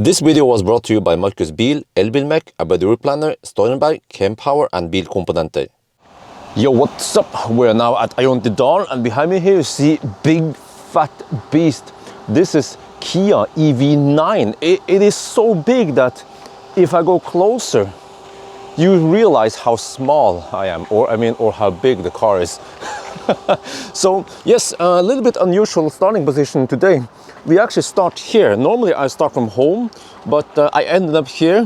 This video was brought to you by Markus Bil, Elbilmek, ABRP, Steurenberg, Kempower and Bilkomponenter. Yo, what's up? We're now at Ioniq, and behind me here you see big fat beast. This is Kia EV9. It is so big that if I go closer, you realize how small I am, or how big the car is. So yes, a little bit unusual starting position today. We actually start here. Normally I start from home, but I ended up here.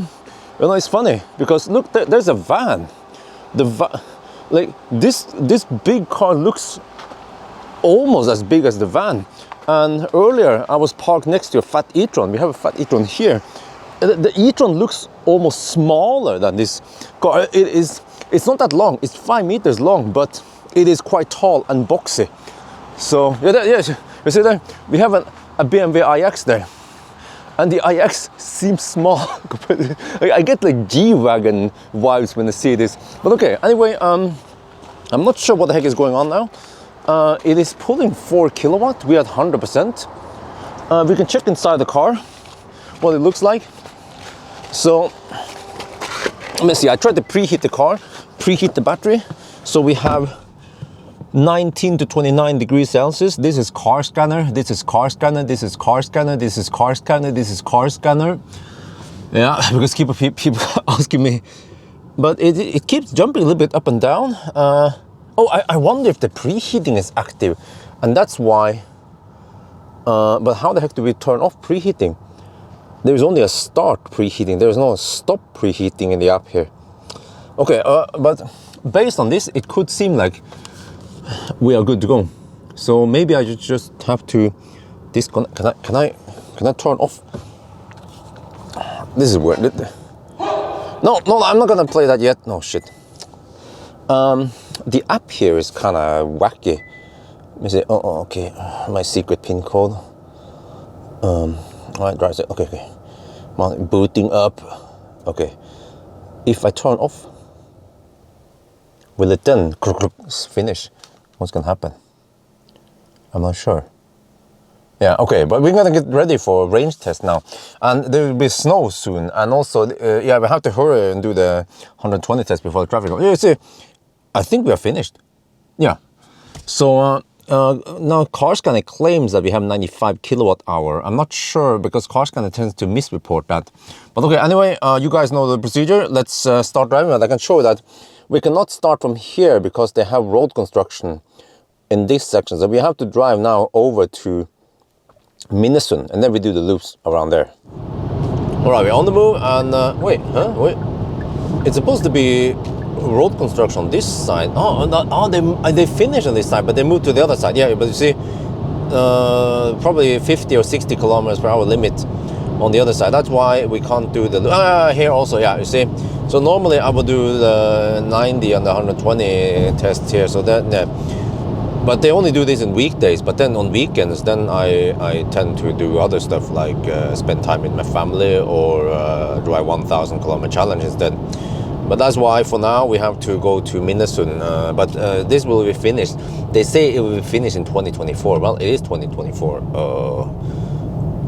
You know, it's funny because look, there's a van. Like this big car looks almost as big as the van. And earlier I was parked next to a fat e-tron. We have a fat e-tron here. The e-tron looks almost smaller than this car. It's not that long. It's 5 meters long, but it is quite tall and boxy. So yeah, you see there, we have a BMW iX there, and the iX seems small. I get like G-Wagon vibes when I see this. But okay, anyway, I'm not sure what the heck is going on now. It is pulling 4 kilowatt. We are at 100%. We can check inside the car what it looks like. So let me see. I tried to preheat the car, preheat the battery. So we have 19 to 29 degrees Celsius. This is car scanner, this is car scanner, this is car scanner, this is car scanner, this is car scanner. Yeah, because people asking me. But it keeps jumping a little bit up and down. I wonder if the preheating is active. And that's why. But how the heck do we turn off preheating? There's only a start preheating. There's no stop preheating in the app here. Okay, but based on this, it could seem like we are good to go. So maybe I just have to disconnect. Can I turn off? This is weird. No, I'm not gonna play that yet. No shit. The app here is kind of wacky. Let me see. Oh, okay. My secret pin code. Alright, drive it. Okay. Booting up. Okay. If I turn off, will it then finish? What's gonna happen? I'm not sure. Yeah, okay, but we're gonna get ready for range test now. And there will be snow soon. And also, yeah, we have to hurry and do the 120 test before the traffic. Yeah, you see, I think we are finished. Yeah. So now CarScanner claims that we have 95 kilowatt hour. I'm not sure because CarScanner tends to misreport that. But okay, anyway, you guys know the procedure. Let's start driving. And I can show you that we cannot start from here because they have road construction in this section. So we have to drive now over to Minnesund and then we do the loops around there. All right, we're on the move and wait. It's supposed to be road construction on this side. They finished on this side, but they moved to the other side. Yeah, but you see, probably 50 or 60 kilometers per hour limit on the other side. That's why we can't do the here also. Yeah, you see. So normally I would do the 90 and the 120 test here. So that, yeah. But they only do this in weekdays. But then on weekends, then I tend to do other stuff like spend time with my family or do a 1,000 kilometer challenge instead. But that's why for now we have to go to Minnesund. But this will be finished. They say it will be finished in 2024. Well, it is 2024.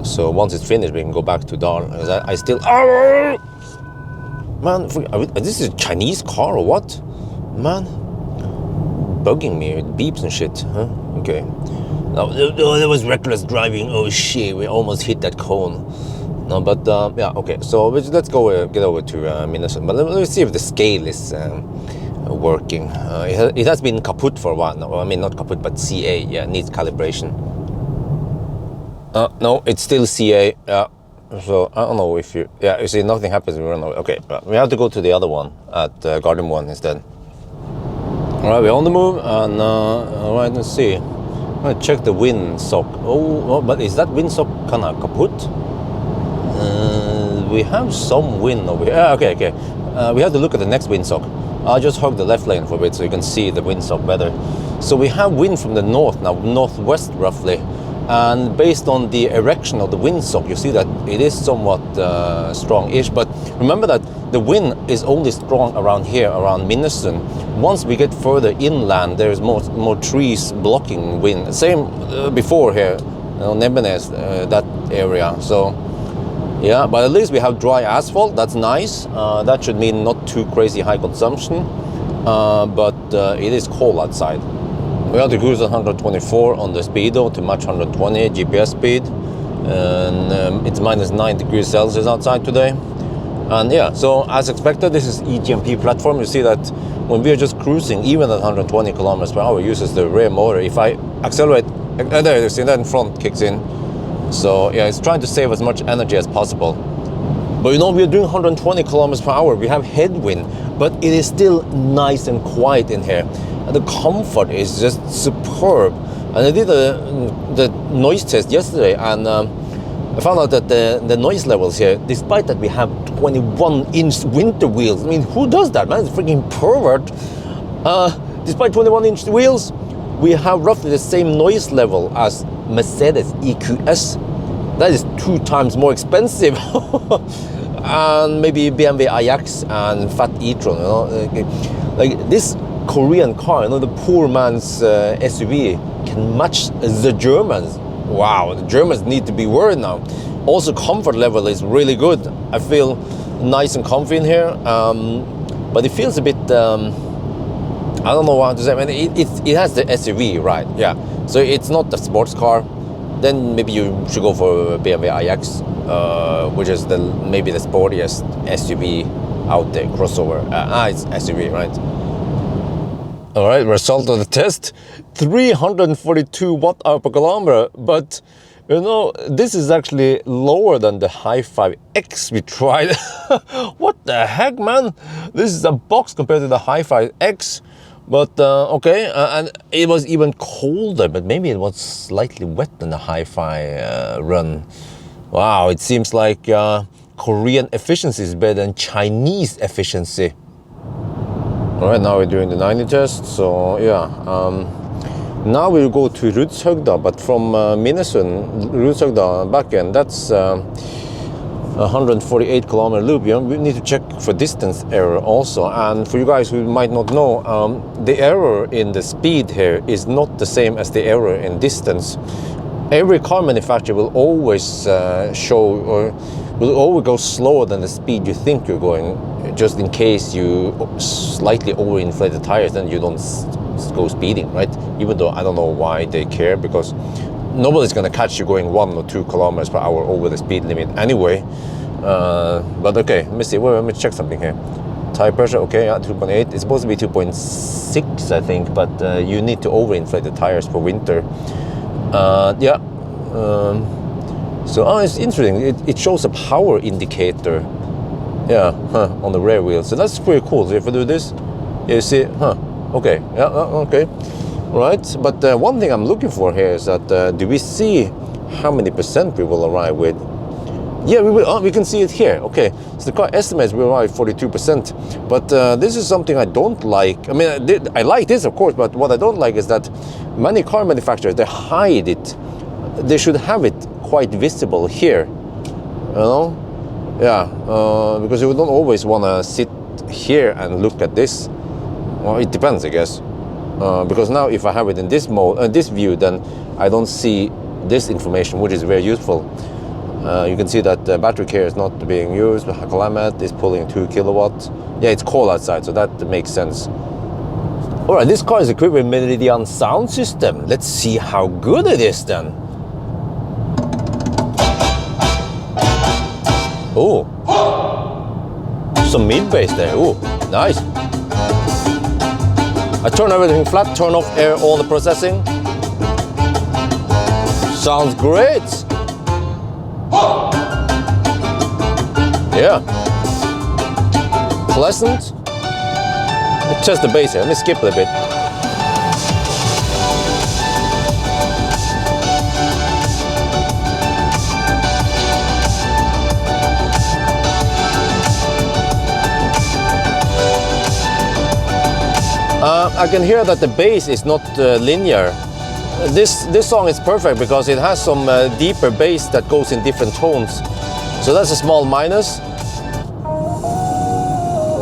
So once it's finished, we can go back to Dal. I still. Man, this is a Chinese car or what? Man, bugging me. It beeps and shit. Huh? Okay. No, that was reckless driving. Oh shit, we almost hit that cone. No, but yeah, okay. So let's go get over to Minnesund. But let's see if the scale is working. It has been kaput for a while. No, I mean not kaput, but CA. Yeah, needs calibration. No, it's still CA. Yeah. So I don't know if you. Yeah, you see, nothing happens. We run away. Okay, we have to go to the other one at Garden One instead. All right, we're on the move, and all right, let's see. I'm gonna check the windsock. Oh, but is that windsock kind of kaput? We have some wind over here. Okay. We have to look at the next windsock. I'll just hug the left lane for a bit so you can see the windsock better. So we have wind from the north now, northwest roughly. And based on the erection of the windsock, you see that it is somewhat strong-ish. But remember that the wind is only strong around here, around Minnesund. Once we get further inland, there's more trees blocking wind. Same before here, Nebenes, that area. So Yeah, but at least we have dry asphalt. That's nice. That should mean not too crazy high consumption, but it is cold outside. We have to cruise at 124 on the speedo to match 120 GPS speed, and it's minus 9 degrees Celsius outside today. And yeah, so as expected, this is EGMP platform. You see that when we are just cruising, even at 120 kilometers per hour, it uses the rear motor. If I accelerate, there you see that in front kicks in. So yeah, it's trying to save as much energy as possible. But you know, we are doing 120 kilometers per hour. We have headwind, but it is still nice and quiet in here. And the comfort is just superb. And I did the noise test yesterday, and I found out that the noise levels here, despite that we have 21-inch winter wheels. I mean, who does that, man? It's a freaking pervert. Despite 21-inch wheels, we have roughly the same noise level as Mercedes EQS. That is 2 times more expensive. And maybe BMW iX and Fat e-tron, you know? Like this Korean car, you know, the poor man's SUV can match the Germans. Wow, the Germans need to be worried now. Also, comfort level is really good. I feel nice and comfy in here, but it feels a bit, I don't know what to say. I mean, it has the SUV, right? Yeah, so it's not a sports car. Then maybe you should go for a BMW iX, which is maybe the sportiest SUV out there, crossover. It's SUV, right? All right, result of the test, 342 watt-hour per kilometer, but you know, this is actually lower than the Hi-5 X we tried. What the heck, man? This is a box compared to the Hi-5 X, but okay, and it was even colder, but maybe it was slightly wet than the Hi-5 run. Wow, it seems like Korean efficiency is better than Chinese efficiency. All right, now we're doing the 90 test, so yeah. Now we'll go to Rudshøgda, but from Minnesund, Rudshøgda back end, that's 148 kilometer loop. You know, we need to check for distance error also. And for you guys who might not know, the error in the speed here is not the same as the error in distance. Every car manufacturer will always show, or will always go slower than the speed you think you're going, just in case you slightly overinflate the tires, then you don't go speeding, right? Even though I don't know why they care, because nobody's gonna catch you going 1 or 2 kilometers per hour over the speed limit anyway. But okay, let me see. Well, let me check something here. Tire pressure, okay, yeah, 2.8. It's supposed to be 2.6, I think, but you need to overinflate the tires for winter. Yeah. So it's interesting. It shows a power indicator. Yeah, on the rear wheel. So that's pretty cool. So if I do this, you see, okay, yeah, okay, right. But one thing I'm looking for here is that do we see how many percent we will arrive with? Yeah, we will. Oh, we can see it here. Okay, so the car estimates we arrive 42%. But this is something I don't like. I mean, I like this, of course, but what I don't like is that many car manufacturers, they hide it. They should have it quite visible here, you know? Yeah, because you don't always want to sit here and look at this. Well, it depends, I guess. Because now if I have it in this mode, this view, then I don't see this information, which is very useful. You can see that the battery care is not being used. The climate is pulling 2 kilowatts. Yeah, it's cold outside, so that makes sense. All right, this car is equipped with Meridian sound system. Let's see how good it is then. Oh, some mid-bass there. Oh, nice. I turn everything flat, turn off all the processing. Sounds great. Yeah. Pleasant. Let's test the bass here. Let me skip it a bit. I can hear that the bass is not linear. This song is perfect because it has some deeper bass that goes in different tones. So that's a small minus.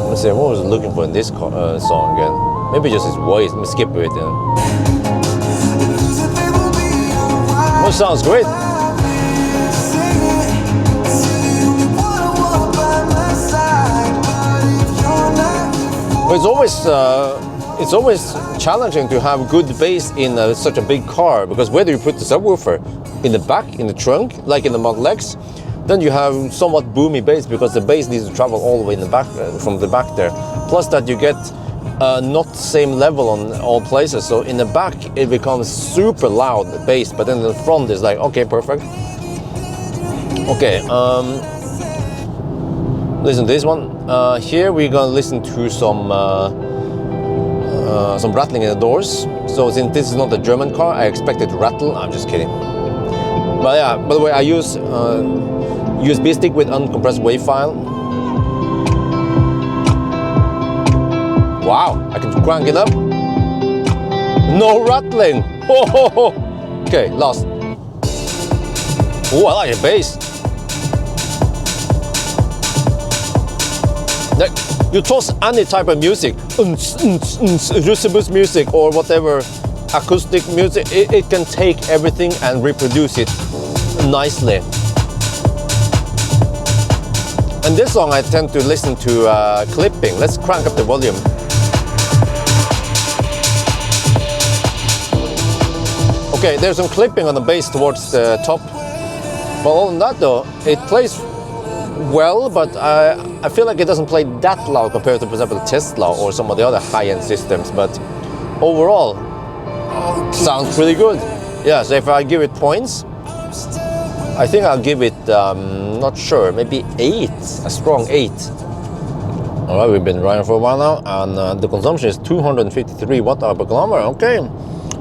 Let's see, what was I looking for in this song again? Maybe just his voice. Let me skip it. Oh, sounds great. it's always challenging to have good bass in such a big car, because whether you put the subwoofer in the back, in the trunk, like in the Model X, then you have somewhat boomy bass because the bass needs to travel all the way in the back, from the back there. Plus that you get not same level on all places. So in the back it becomes super loud bass, but then in the front is like, okay, perfect. Okay, listen to this one. Here we're gonna listen to some rattling in the doors. So since this is not a German car, I expect it to rattle. I'm just kidding. But yeah, by the way, I use USB stick with uncompressed WAV file. Wow, I can crank it up. No rattling. Oh, okay, last. Oh, I like the bass. You toss any type of music, Rusibus music or whatever, acoustic music, it can take everything and reproduce it nicely. And this song I tend to listen to clipping. Let's crank up the volume. Okay, there's some clipping on the bass towards the top. But other than that though, it plays well, but I feel like it doesn't play that loud compared to, for example, Tesla or some of the other high-end systems. But overall, sounds pretty good. Yeah, so if I give it points, I think I'll give it, not sure, maybe 8, a strong 8. All right, we've been riding for a while now, and the consumption is 253 watt-hour per kilometer. Okay,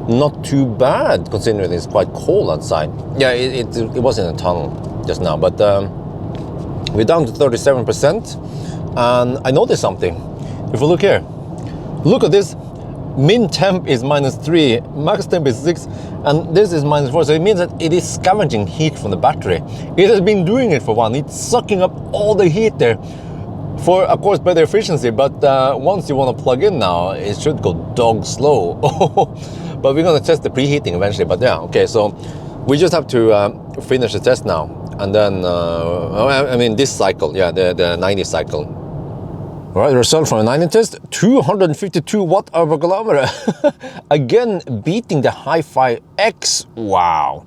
not too bad considering it's quite cold outside. Yeah, it was in a tunnel just now, but we're down to 37%, and I noticed something. If we look here, look at this. Min temp is -3, max temp is 6, and this is -4. So it means that it is scavenging heat from the battery. It has been doing it for a while. It's sucking up all the heat there for, of course, better efficiency. But once you want to plug in now, it should go dog slow. But we're going to test the preheating eventually. But yeah, okay. So we just have to finish the test now, and then I mean this cycle, yeah, the 90 cycle. All right, the result from the 90 test, 252 watt-hour per kilometer. Again, beating the Hi-Fi X. Wow.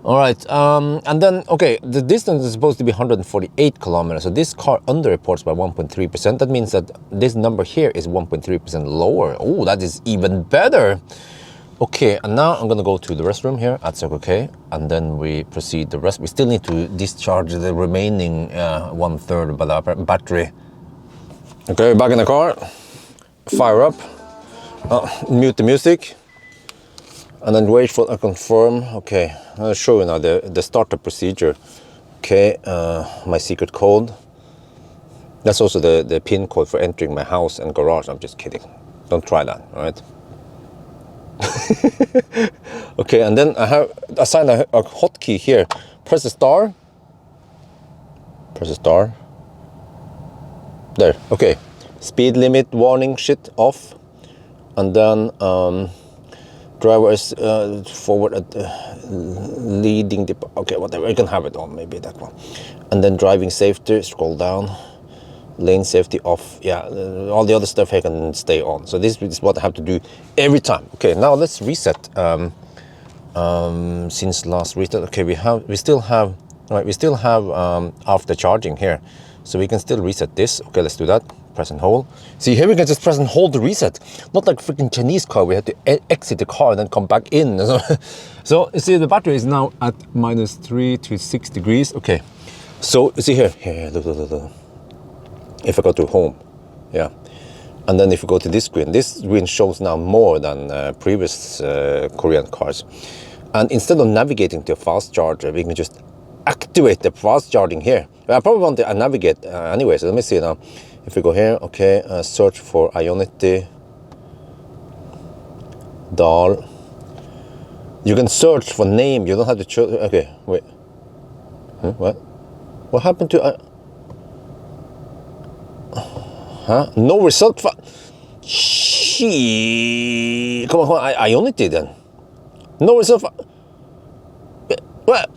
All right, and then, okay, the distance is supposed to be 148 kilometers. So this car underreports by 1.3%. That means that this number here is 1.3% lower. Oh, that is even better. Okay, and now I'm gonna go to the restroom here at Circle K, and then we proceed the rest. We still need to discharge the remaining 1/3 of the battery. Okay, back in the car, fire up, mute the music, and then wait for a confirm. Okay, I'll show you now the startup procedure. Okay, my secret code. That's also the PIN code for entering my house and garage. I'm just kidding. Don't try that, all right? Okay, and then I have assigned a hotkey here. Press the star. Press the star. There, okay. Speed limit warning shit off, and then driver is forward at leading the, okay, whatever, you can have it on, maybe that one. And then driving safety, scroll down, lane safety off. Yeah, all the other stuff here can stay on. So this is what I have to do every time. Okay, now let's reset. Since last reset, okay, we still have after charging here. So we can still reset this. Okay, let's do that. Press and hold. See, here we can just press and hold the reset. Not like freaking Chinese car. We have to exit the car and then come back in. So you see, the battery is now at -3 to 6 degrees. Okay. So you see here. Look. If I go to home, yeah. And then if you go to this screen shows now more than previous Korean cars. And instead of navigating to a fast charger, we can just activate the fast charging here. I probably want to navigate anyway, so let me see now. If we go here, okay, search for Ioniq, Dal. You can search for name, you don't have to choose. Okay, wait. Huh? What? What happened to... huh? No result for... Come on, Ioniq then. No result for... What?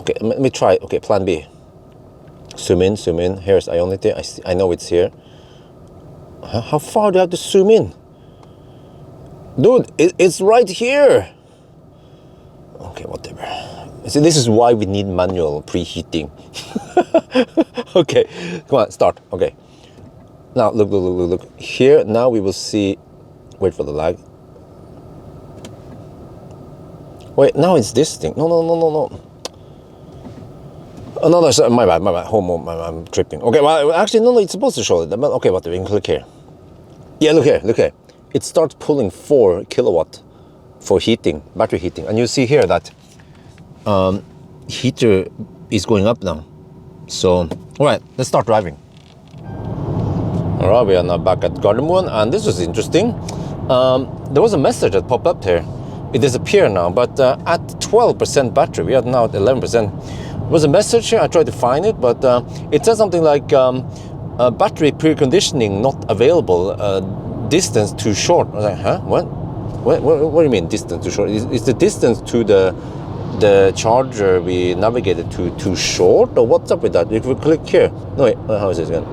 Okay, let me try. Okay, plan B. Zoom in, zoom in. Here's Ioniq. I know it's here. How far do I have to zoom in? Dude, it's right here. Okay, whatever. See, this is why we need manual preheating. Okay, come on, start. Okay. Now, look. Here, now we will see... Wait for the lag. Wait, now it's this thing. No. Oh, no, sorry, my bad. I'm tripping. Okay, well, actually, no, it's supposed to show it. But okay, whatever, we can click here. Yeah, look here. It starts pulling 4 kilowatt for heating, battery heating. And you see here that heater is going up now. So, all right, let's start driving. All right, we are now back at Gardermoen, and this was interesting. There was a message that popped up here. It disappeared now, but at 12% battery, we are now at 11%. There was a message here, I tried to find it, but it says something like battery preconditioning not available, distance too short. I was like, huh, what do you mean distance too short? Is the distance to the charger we navigated to too short, or what's up with that? If we click here, no wait, how is this again?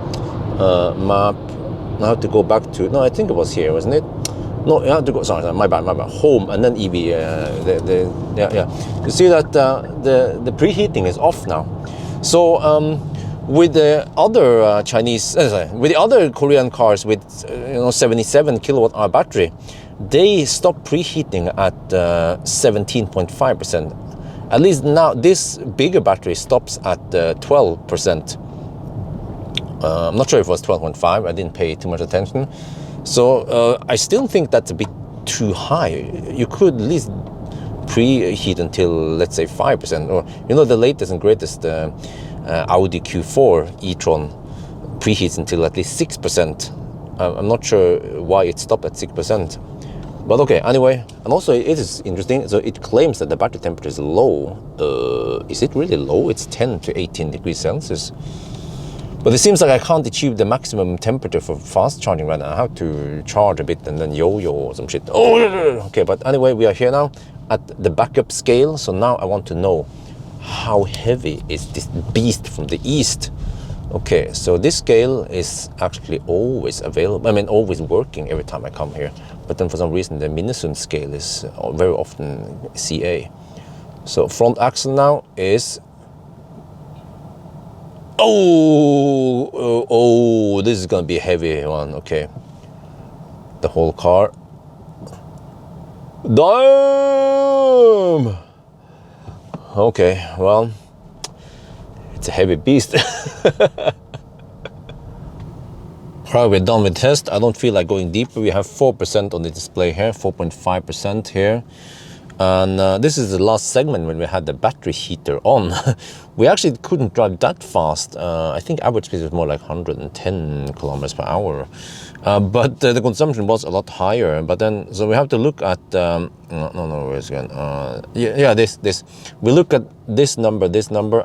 Map, I have to go back to, no, I think it was here, wasn't it? No, you have to go, sorry, my bad, home and then EV, yeah. You see that the preheating is off now. So with the other with the other Korean cars with 77 kilowatt hour battery, they stop preheating at 17.5%. At least now this bigger battery stops at 12%. I'm not sure if it was 12.5. I didn't pay too much attention. So I still think that's a bit too high. You could at least preheat until, let's say, 5%. Or, the latest and greatest Audi Q4 e-tron preheats until at least 6%. I'm not sure why it stopped at 6%. But okay, anyway. And also it is interesting. So it claims that the battery temperature is low. Is it really low? It's 10 to 18 degrees Celsius. But it seems like I can't achieve the maximum temperature for fast charging right now. I have to charge a bit and then yo-yo or some shit. Oh, okay, but anyway, we are here now at the backup scale. So now I want to know, how heavy is this beast from the east? Okay, so this scale is actually always available. I mean, always working every time I come here. But then for some reason, the Minnesund scale is very often CA. So front axle now is... Oh, this is gonna be a heavy one. Okay, the whole car. Damn. Okay, well, it's a heavy beast. Alright, we're done with the test. I don't feel like going deeper. We have 4% on the display here, 4.5% here. And this is the last segment when we had the battery heater on. We actually couldn't drive that fast. I think average speed was more like 110 kilometers per hour. But the consumption was a lot higher. But then, so we have to look at, where's it going? This. We look at this number,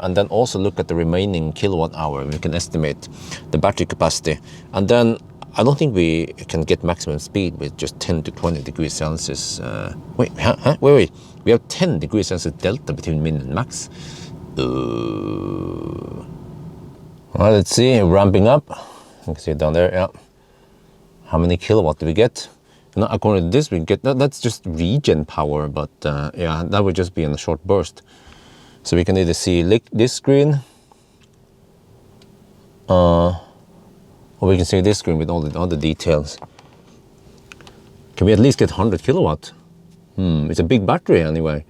and then also look at the remaining kilowatt hour. We can estimate the battery capacity. And then I don't think we can get maximum speed with just 10 to 20 degrees Celsius. Wait. We have 10 degrees Celsius delta between min and max. Well, let's see, ramping up. You can see it down there, yeah. How many kilowatt do we get? According to this, we get, that's just regen power, but yeah, that would just be in a short burst. So we can either see this screen, or we can see this screen with all the details. Can we at least get 100 kilowatt? It's a big battery anyway.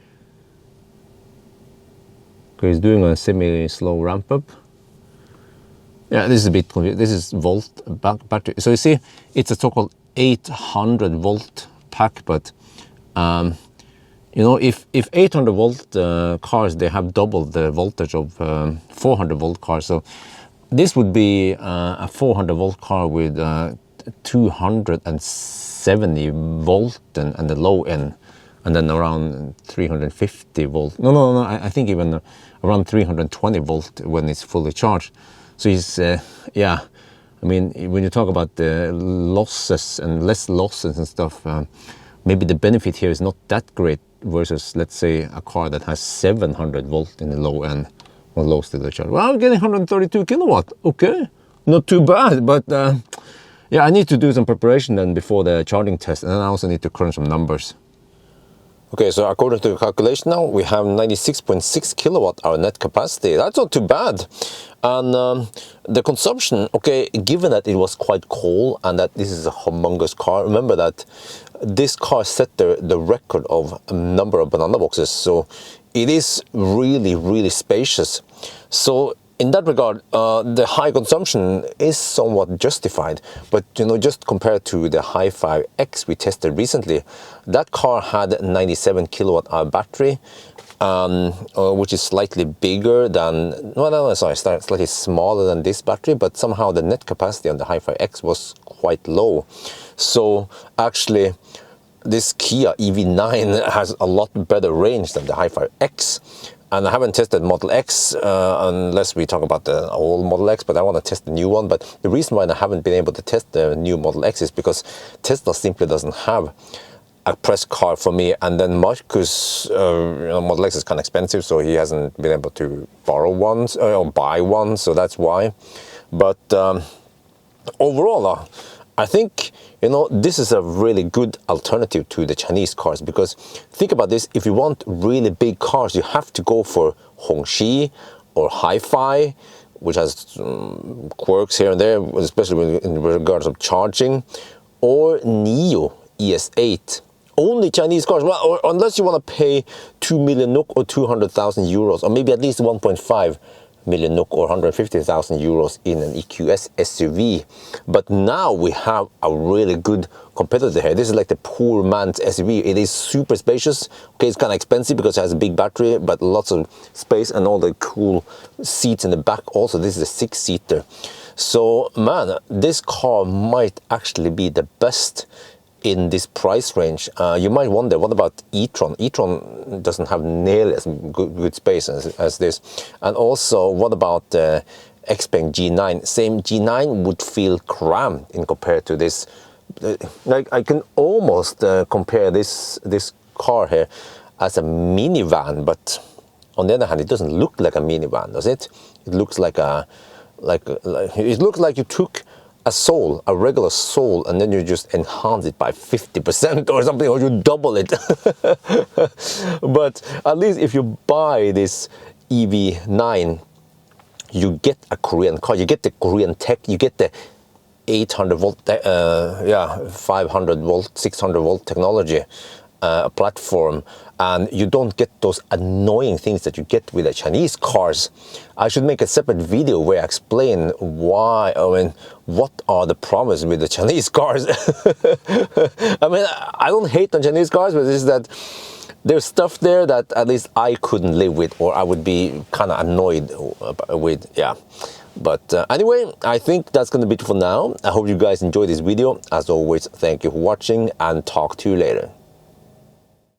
Okay, it's doing a semi-slow ramp up. Yeah, this is a bit confusing. This is volt battery. So you see, it's a so-called 800 volt pack, but if 800 volt cars, they have double the voltage of 400 volt cars. So this would be a 400 volt car with 270 volt and the low end, and then around 350 volt. No, I think even around 320 volt when it's fully charged. So it's, yeah, I mean, when you talk about the losses and less losses and stuff, maybe the benefit here is not that great versus, let's say, a car that has 700 volt in the low end. on low state of charge. Well, I'm getting 132 kilowatt. Okay, not too bad, but yeah, I need to do some preparation then before the charging test, and then I also need to crunch some numbers. Okay, so according to the calculation now, we have 96.6 kilowatt hour net capacity. That's not too bad. And the consumption, okay, given that it was quite cold and that this is a humongous car, remember that this car set the record of a number of banana boxes. So it is really, really spacious. So in that regard, the high consumption is somewhat justified, but you know, just compared to the Hi5 X we tested recently, that car had 97 kilowatt hour battery, which is slightly bigger than, well, no, sorry, slightly smaller than this battery, but somehow the net capacity on the Hi5 X was quite low. So actually, this Kia EV9 has a lot better range than the Hi5 X. And I haven't tested Model X unless we talk about the old Model X, but I want to test the new one. But the reason why I haven't been able to test the new Model X is because Tesla simply doesn't have a press car for me. And then Marcus, you know, Model X is kind of expensive, so he hasn't been able to borrow one or buy one, so that's why. But overall, I think, you know, this is a really good alternative to the Chinese cars, because think about this, if you want really big cars, you have to go for Hongqi or Hi5, which has quirks here and there, especially in regards of charging, or NIO ES8. Only Chinese cars, well, or unless you want to pay 2 million NOK or 200,000 euros, or maybe at least 1.5 million NOK or 150,000 euros in an EQS SUV. But now we have a really good competitor here. This is like the poor man's SUV. It is super spacious. Okay, it's kind of expensive because it has a big battery, but lots of space and all the cool seats in the back. Also, this is a 6-seater. So, man, this car might actually be the best in this price range. You might wonder, what about e-tron? E-tron doesn't have nearly as good space as this. And also, what about the Xpeng G9? Same G9 would feel cramped in compared to this. Like, I can almost compare this car here as a minivan, but on the other hand, it doesn't look like a minivan, does it? It looks like it looks like you took a regular Soul, and then you just enhance it by 50% or something, or you double it. But at least if you buy this EV9, you get a Korean car, you get the Korean tech, you get the 800 volt, 500 volt, 600 volt technology platform, and you don't get those annoying things that you get with the Chinese cars. I should make a separate video where I explain why, what are the problems with the Chinese cars. I mean, I don't hate on Chinese cars, but it's that there's stuff there that at least I couldn't live with, or I would be kind of annoyed with, yeah. But anyway, I think that's going to be it for now. I hope you guys enjoyed this video. As always, thank you for watching, and talk to you later.